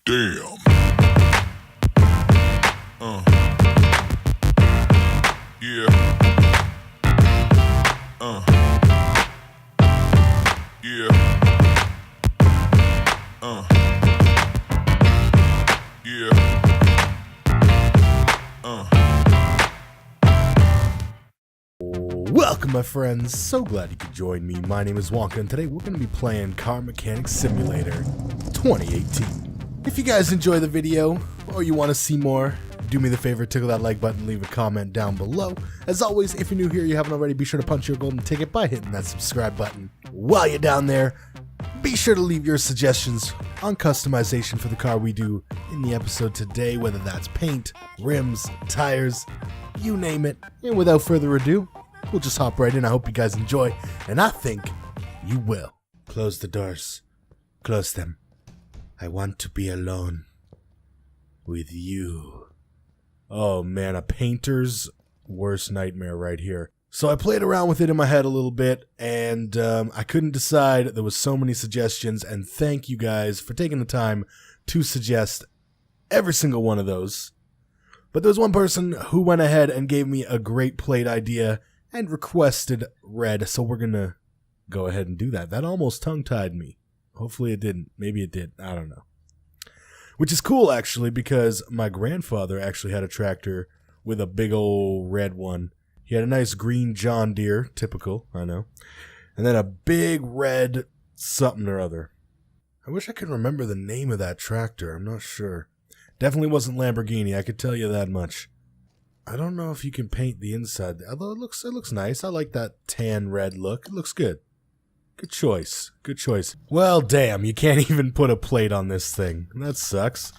Damn. Yeah. Yeah. Yeah. Welcome, my friends. So glad you could join me. My name is Wonka, and today we're going to be playing Car Mechanic Simulator 2018. If you guys enjoy the video, or you want to see more, do me the favor, tickle that like button, leave a comment down below. As always, if you're new here, you haven't already, be sure to punch your golden ticket by hitting that subscribe button. While you're down there, be sure to leave your suggestions on customization for the car we do in the episode today, whether that's paint, rims, tires, you name it. And without further ado, we'll just hop right in. I hope you guys enjoy, and I think you will. Close the doors. Close them. I want to be alone with you. Oh man, a painter's worst nightmare right here. So I played around with it in my head a little bit, and I couldn't decide. There was so many suggestions, and thank you guys for taking the time to suggest every single one of those. But there was one person who went ahead and gave me a great plate idea and requested red, so we're gonna go ahead and do that. That almost tongue-tied me. Hopefully it didn't. Maybe it did. I don't know. Which is cool, actually, because my grandfather actually had a tractor with a big old red one. He had a nice green John Deere, typical, I know, and then a big red something or other. I wish I could remember the name of that tractor. I'm not sure. Definitely wasn't Lamborghini, I could tell you that much. I don't know if you can paint the inside, although it looks nice. I like that tan red look. It looks good. Good choice. Good choice. Well, damn, you can't even put a plate on this thing. That sucks.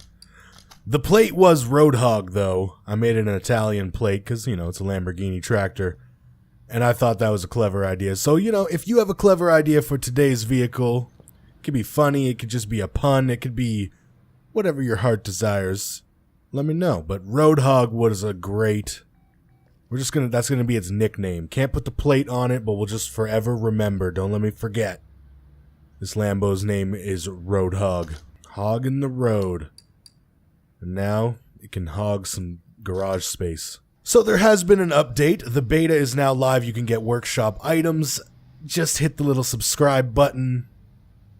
The plate was Roadhog, though. I made it an Italian plate because, you know, it's a Lamborghini tractor. And I thought that was a clever idea. So, you know, if you have a clever idea for today's vehicle, it could be funny, it could just be a pun, it could be whatever your heart desires, let me know. But Roadhog was a great... that's gonna be its nickname. Can't put the plate on it, but we'll just forever remember. Don't let me forget. This Lambo's name is Roadhog. Hogging the road. And now it can hog some garage space. So there has been an update. The beta is now live. You can get workshop items. Just hit the little subscribe button.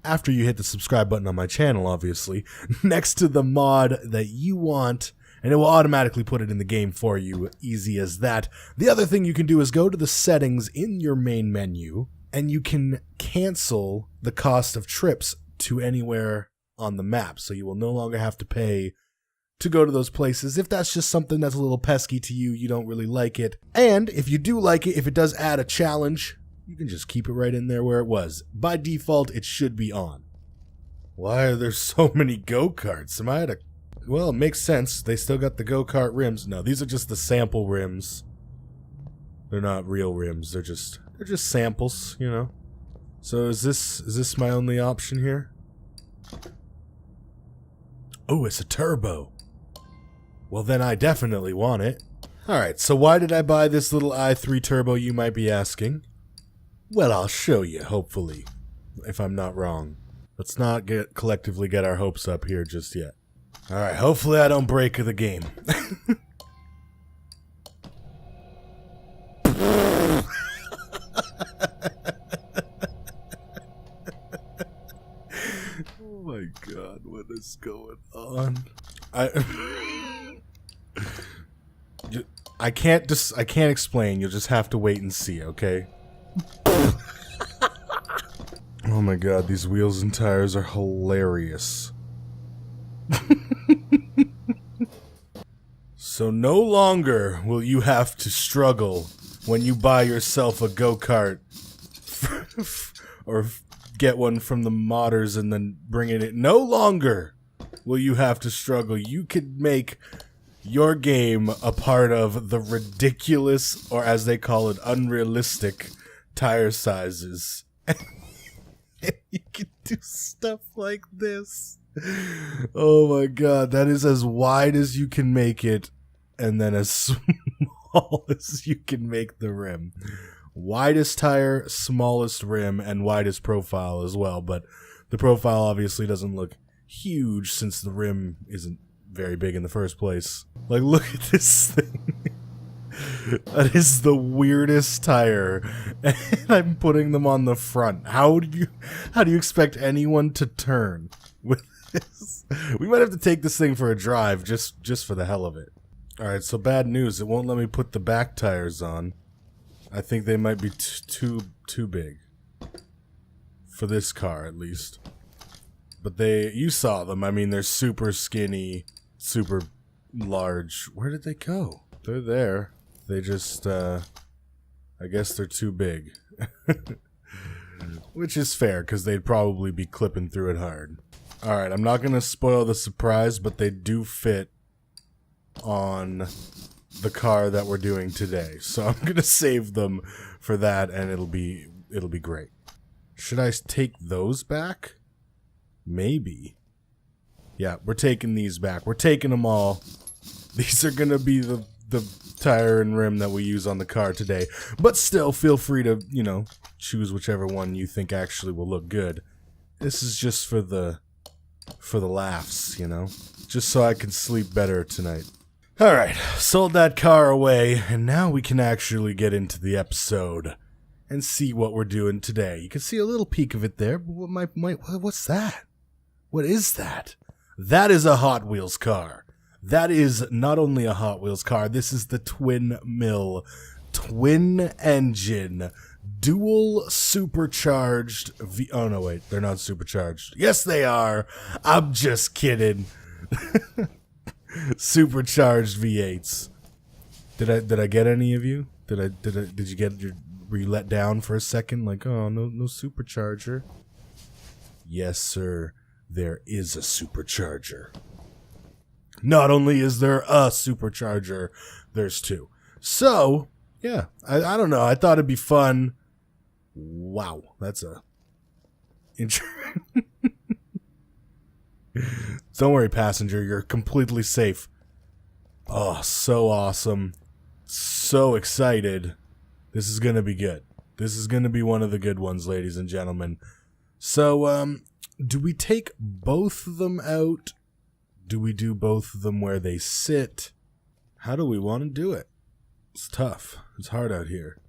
After you hit the subscribe button on my channel, obviously, next to the mod that you want, and it will automatically put it in the game for you, easy as that. The other thing you can do is go to the settings in your main menu, and you can cancel the cost of trips to anywhere on the map, so you will no longer have to pay to go to those places. If that's just something that's a little pesky to you, you don't really like it. And if you do like it, if it does add a challenge, you can just keep it right in there where it was. By default, it should be on. Why are there so many go-karts? Well, it makes sense. They still got the go-kart rims. No, these are just the sample rims. They're not real rims. They're just samples, you know. So is this my only option here? Oh, it's a turbo. Well, then I definitely want it. Alright, so why did I buy this little i3 turbo, you might be asking? Well, I'll show you, hopefully, if I'm not wrong. Let's not collectively get our hopes up here just yet. Alright, hopefully I don't break the game. Oh my god, what is going on? I can't explain. You'll just have to wait and see, okay? Oh my god, these wheels and tires are hilarious. So no longer will you have to struggle when you buy yourself a go-kart or get one from the modders and then bring it in. No longer will you have to struggle. You could make your game a part of the ridiculous, or as they call it, unrealistic tire sizes. You can do stuff like this. Oh my god, that is as wide as you can make it, and then as small as you can make the rim. Widest tire, smallest rim, and widest profile as well, but the profile obviously doesn't look huge since the rim isn't very big in the first place. Like, look at this thing. That is the weirdest tire, and I'm putting them on the front. How do you expect anyone to turn with this? We might have to take this thing for a drive just for the hell of it. Alright, so bad news. It won't let me put the back tires on. I think they might be too big. For this car, at least. But you saw them. I mean, they're super skinny, super large. Where did they go? They're there. They just, I guess they're too big. Which is fair, because they'd probably be clipping through it hard. Alright, I'm not going to spoil the surprise, but they do fit on the car that we're doing today. So I'm going to save them for that, and it'll be great. Should I take those back? Maybe. Yeah, we're taking these back. We're taking them all. These are going to be the tire and rim that we use on the car today. But still, feel free to, you know, choose whichever one you think actually will look good. This is just for the laughs, you know? Just so I can sleep better tonight. Alright, sold that car away, and now we can actually get into the episode and see what we're doing today. You can see a little peek of it there, but what's that? What is that? That is a Hot Wheels car. That is not only a Hot Wheels car, this is the twin mill, twin engine, dual supercharged oh no wait, they're not supercharged. Yes they are. I'm just kidding. Supercharged V8s. Did I get any of you? Did you get were you let down for a second? Like, oh, no supercharger. Yes, sir. There is a supercharger. Not only is there a supercharger, there's two. So, yeah, I don't know. I thought it'd be fun. Wow, that's a... Don't worry, passenger. You're completely safe. Oh, so awesome. So excited. This is going to be good. This is going to be one of the good ones, ladies and gentlemen. So, do we take both of them out? Do we do both of them where they sit? How do we want to do it? It's tough. It's hard out here.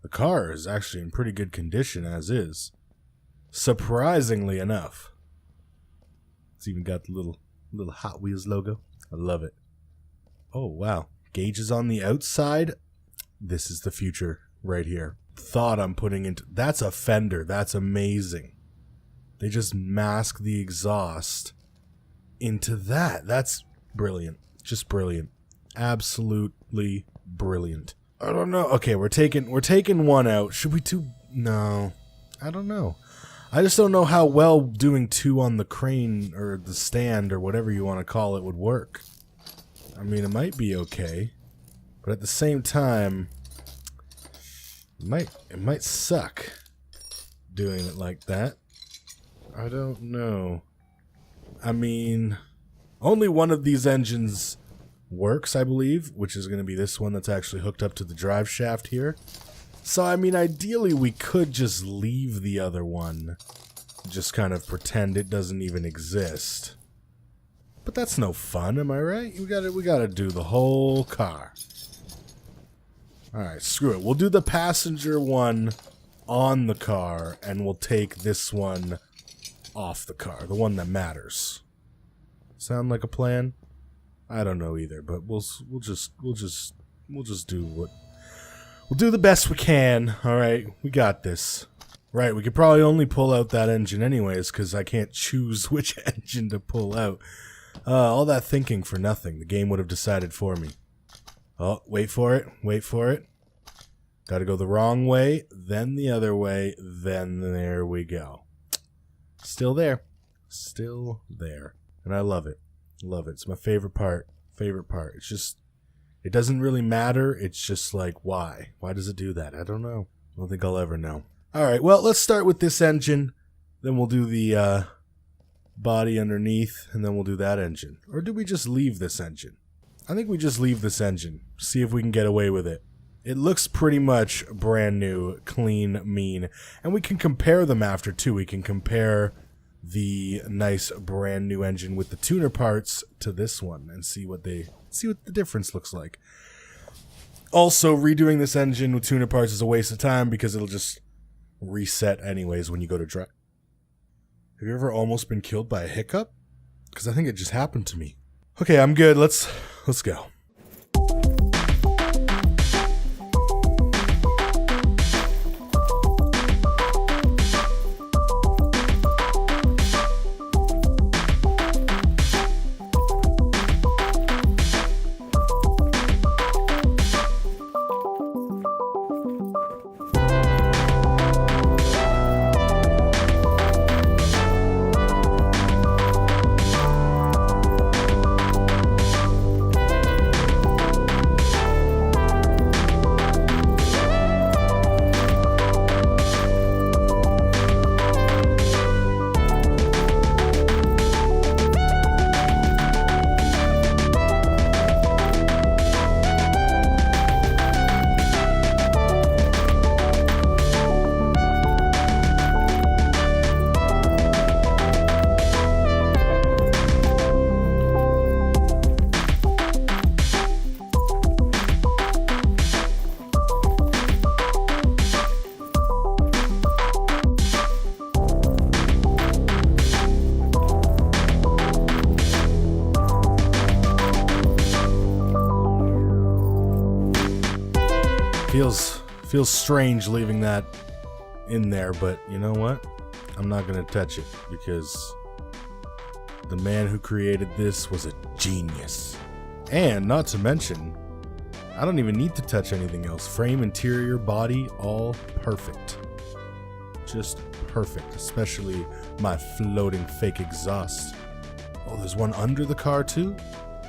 The car is actually in pretty good condition as is. Surprisingly enough. It's even got the little Hot Wheels logo. I love it. Oh, wow. Gauges on the outside. This is the future right here. Thought I'm putting into... That's a fender. That's amazing. They just mask the exhaust into that. That's brilliant. Just brilliant. Absolutely brilliant. I don't know. Okay, we're taking one out. Should we do... No. I don't know. I just don't know how well doing two on the crane or the stand or whatever you want to call it would work. I mean, it might be okay, but at the same time, it might suck doing it like that. I don't know. I mean, only one of these engines works, I believe, which is going to be this one that's actually hooked up to the drive shaft here. So, I mean, ideally, we could just leave the other one. Just kind of pretend it doesn't even exist. But that's no fun, am I right? We gotta do the whole car. Alright, screw it. We'll do the passenger one on the car, and we'll take this one off the car. The one that matters. Sound like a plan? I don't know either, but we'll just do what... We'll do the best we can, alright? We got this. Right, we could probably only pull out that engine anyways, because I can't choose which engine to pull out. All that thinking for nothing. The game would have decided for me. Oh, wait for it. Wait for it. Gotta go the wrong way, then the other way, then there we go. Still there. Still there. And I love it. Love it. It's my favorite part. Favorite part. It's just... It doesn't really matter. It's just like, why? Why does it do that? I don't know. I don't think I'll ever know. Alright, well, let's start with this engine. Then we'll do the body underneath, and then we'll do that engine. Or do we just leave this engine? I think we just leave this engine. See if we can get away with it. It looks pretty much brand new, clean, mean. And we can compare them after, too. We can compare the nice brand new engine with the tuner parts to this one and see what the difference looks like. Also, redoing this engine with tuner parts is a waste of time because it'll just reset anyways when you go to drive. Have you ever almost been killed by a hiccup? Because I think it just happened to me. Okay, I'm good. Let's go. Feels strange leaving that in there, but you know what? I'm not gonna touch it because the man who created this was a genius. And not to mention, I don't even need to touch anything else. Frame, interior, body, all perfect. Just perfect, especially my floating fake exhaust. Oh, there's one under the car too?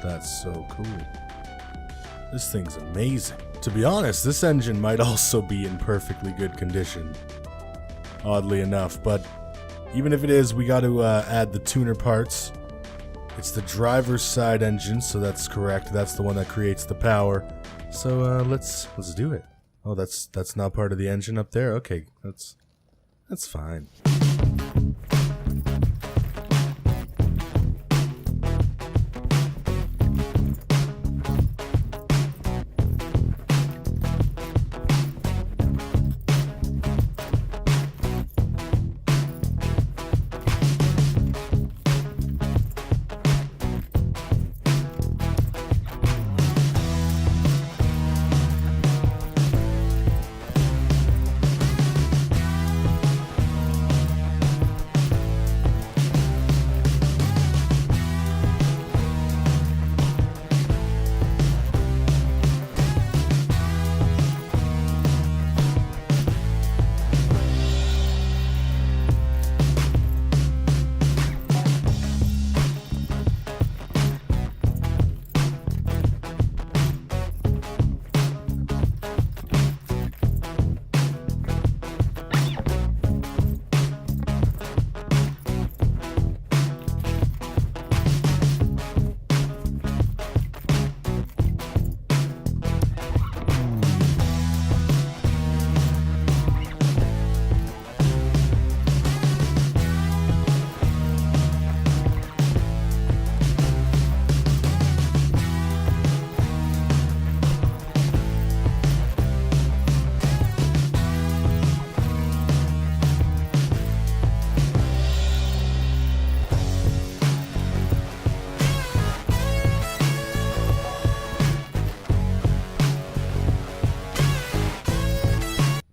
That's so cool. This thing's amazing. To be honest, this engine might also be in perfectly good condition, oddly enough, but even if it is, we got to add the tuner parts. It's the driver's side engine, so that's correct. That's the one that creates the power. So let's do it. Oh, that's not part of the engine up there. Okay, that's fine.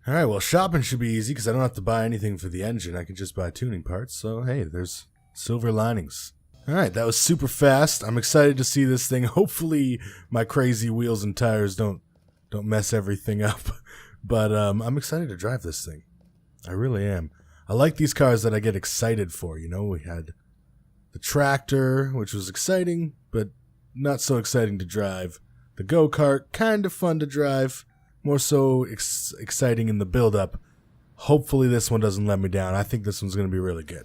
Alright, well, shopping should be easy because I don't have to buy anything for the engine. I can just buy tuning parts, so hey, there's silver linings. Alright, that was super fast. I'm excited to see this thing. Hopefully my crazy wheels and tires don't mess everything up. But I'm excited to drive this thing. I really am. I like these cars that I get excited for, you know? We had the tractor, which was exciting, but not so exciting to drive. The go-kart, kind of fun to drive. More so exciting in the build-up. Hopefully this one doesn't let me down. I think this one's going to be really good.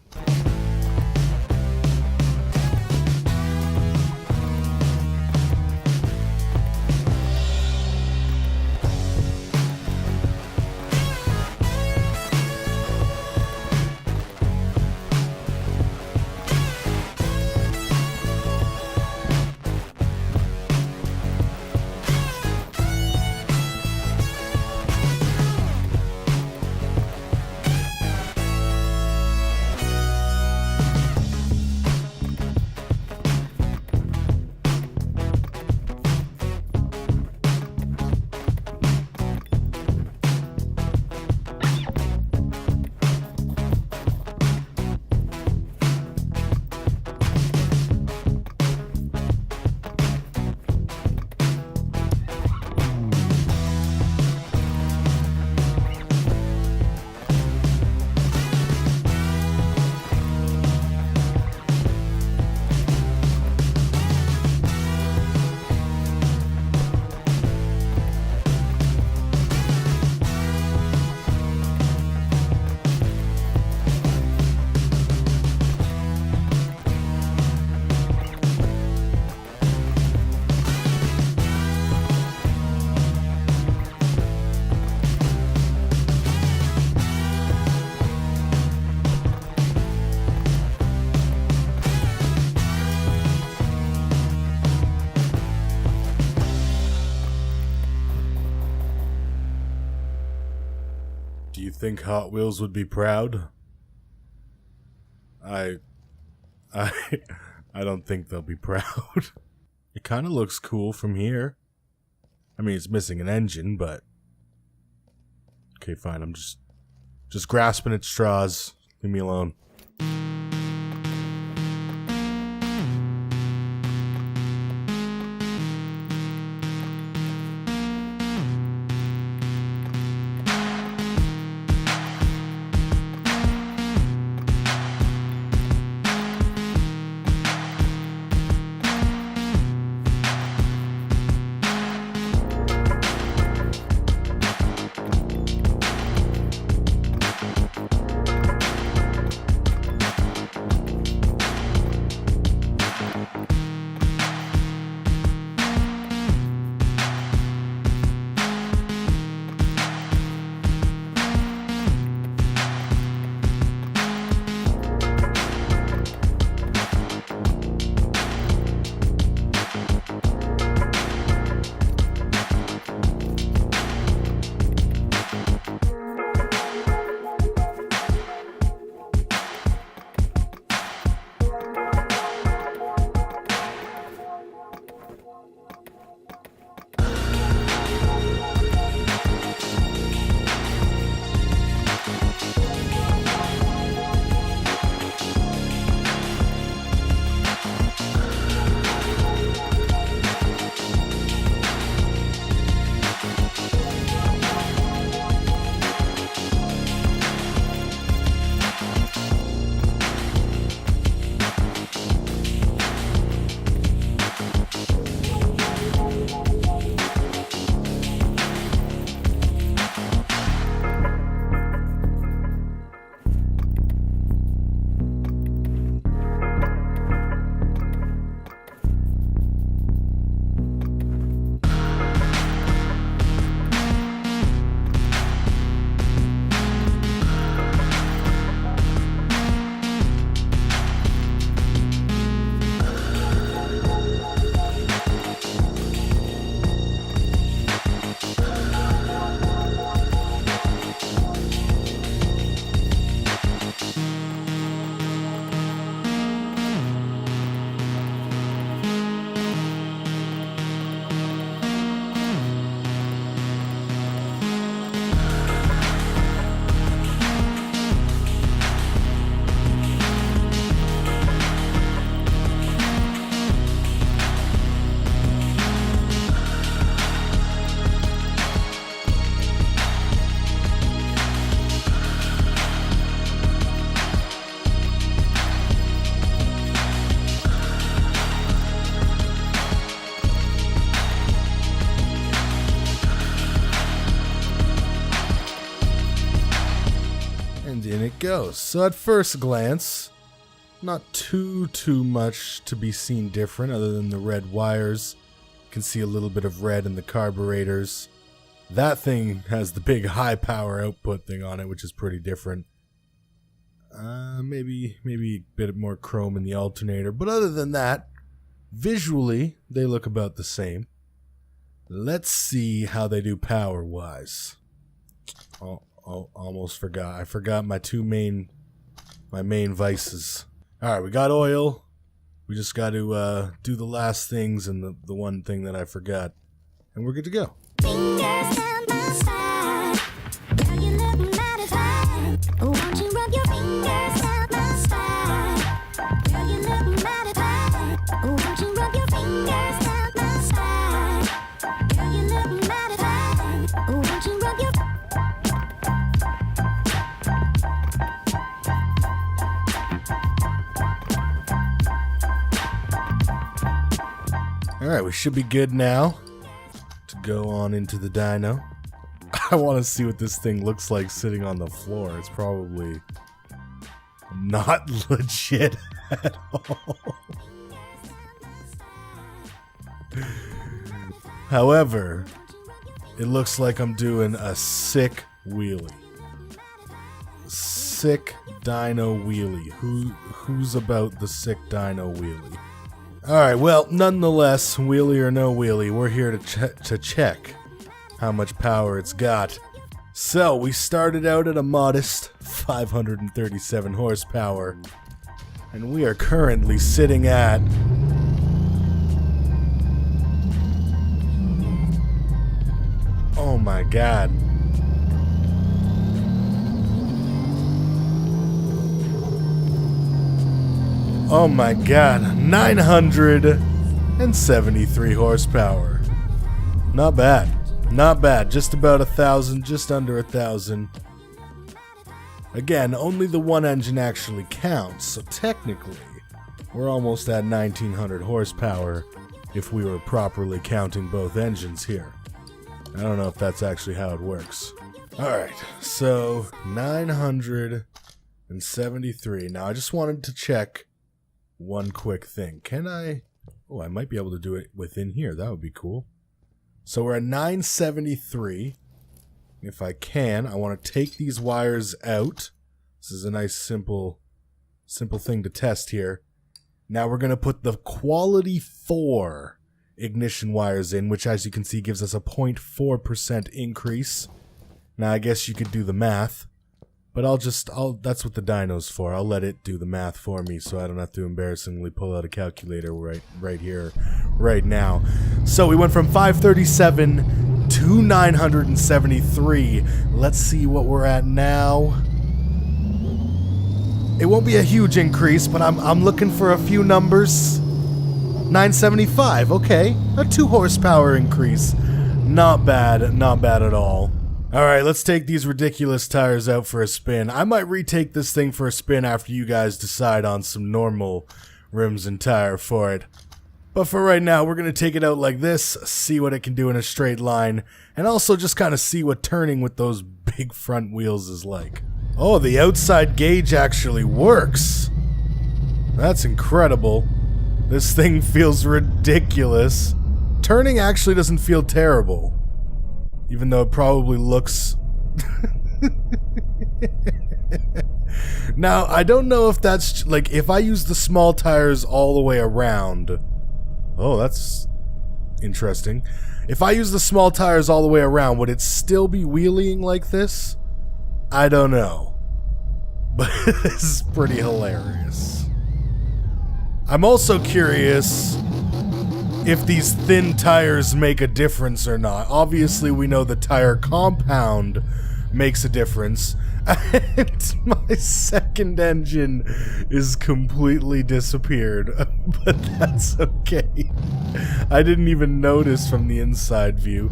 think Hot Wheels would be proud? I don't think they'll be proud. It kind of looks cool from here. I mean, it's missing an engine, but... Okay, fine, I'm just grasping at straws. Leave me alone. In it goes. So at first glance, not too much to be seen different other than the red wires. You can see a little bit of red in the carburetors. That thing has the big high power output thing on it, which is pretty different. Maybe a bit more chrome in the alternator, but other than that, visually they look about the same. Let's see how they do power wise. Almost forgot. I forgot my main vices. Alright, we got oil. We just got to do the last things and the one thing that I forgot. And we're good to go. Fingers down my spine. Girl, you look mighty fine. Won't you rub your fingers down my spine? Girl, you look mighty fine. Won't you rub your fingers down my spine? Girl, you look mighty fine. Won't you rub your... Alright, we should be good now to go on into the dyno. I want to see what this thing looks like sitting on the floor. It's probably not legit at all. However, it looks like I'm doing a sick wheelie. Sick dyno wheelie. Who's about the sick dyno wheelie? Alright, well, nonetheless, wheelie or no wheelie, we're here to check how much power it's got. So, we started out at a modest 537 horsepower, and we are currently sitting at... Oh my god. Oh my god, 973 horsepower. Not bad. Not bad. Just about 1,000, just under 1,000. Again, only the one engine actually counts, so technically, we're almost at 1,900 horsepower if we were properly counting both engines here. I don't know if that's actually how it works. Alright, so 973. Now, I just wanted to check one quick thing. Can I... Oh, I might be able to do it within here. That would be cool. So we're at 973. If I can, I want to take these wires out. This is a nice simple thing to test here. Now we're going to put the quality 4 ignition wires in, which as you can see gives us a 0.4% increase. Now I guess you could do the math, but that's what the dyno's for. I'll let it do the math for me so I don't have to embarrassingly pull out a calculator right here, right now. So we went from 537 to 973. Let's see what we're at now. It won't be a huge increase, but I'm looking for a few numbers. 975, okay. A 2 horsepower increase. Not bad at all. Alright, let's take these ridiculous tires out for a spin. I might retake this thing for a spin after you guys decide on some normal rims and tire for it. But for right now, we're going to take it out like this, see what it can do in a straight line, and also just kind of see what turning with those big front wheels is like. Oh, the outside gauge actually works. That's incredible. This thing feels ridiculous. Turning actually doesn't feel terrible. Even though it probably looks... Now, I don't know if that's... Like, if I use the small tires all the way around... Oh, that's interesting. If I use the small tires all the way around, would it still be wheeling like this? I don't know. But this is pretty hilarious. I'm also curious if these thin tires make a difference or not. Obviously, we know the tire compound makes a difference. And my second engine is completely disappeared. But that's okay. I didn't even notice from the inside view.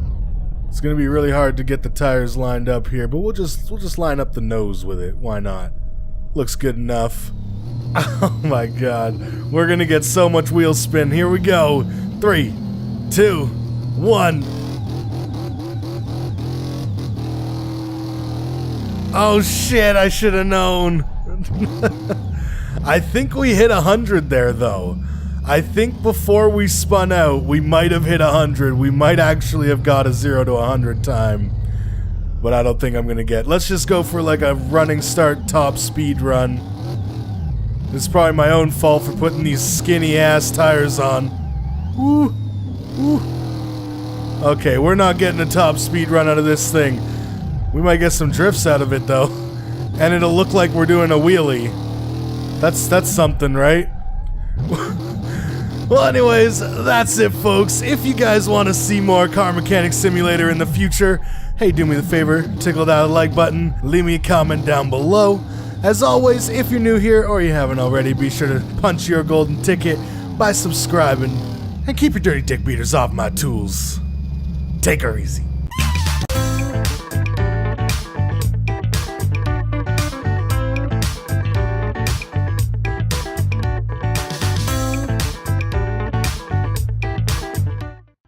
It's gonna be really hard to get the tires lined up here, but we'll just line up the nose with it. Why not? Looks good enough. Oh my god. We're gonna get so much wheel spin. Here we go. 3, 2, 1. Oh shit, I should have known. I think we hit 100 there though. I think before we spun out, we might have hit 100. We might actually have got a 0 to 100 time. But I don't think I'm gonna get. Let's just go for like a running start top speed run. It's probably my own fault for putting these skinny ass tires on. Woo! Woo! Okay, we're not getting a top speed run out of this thing. We might get some drifts out of it though. And it'll look like we're doing a wheelie. That's something, right? Well, anyways, that's it, folks. If you guys want to see more Car Mechanic Simulator in the future, hey, do me the favor, tickle that like button, leave me a comment down below. As always, if you're new here or you haven't already, be sure to punch your golden ticket by subscribing and keep your dirty dick beaters off my tools. Take her easy.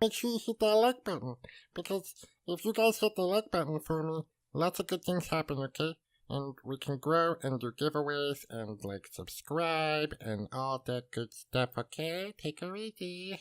Make sure you hit that like button, because if you guys hit the like button for me, lots of good things happen, okay? And we can grow and do giveaways and like subscribe and all that good stuff, okay? Take her easy.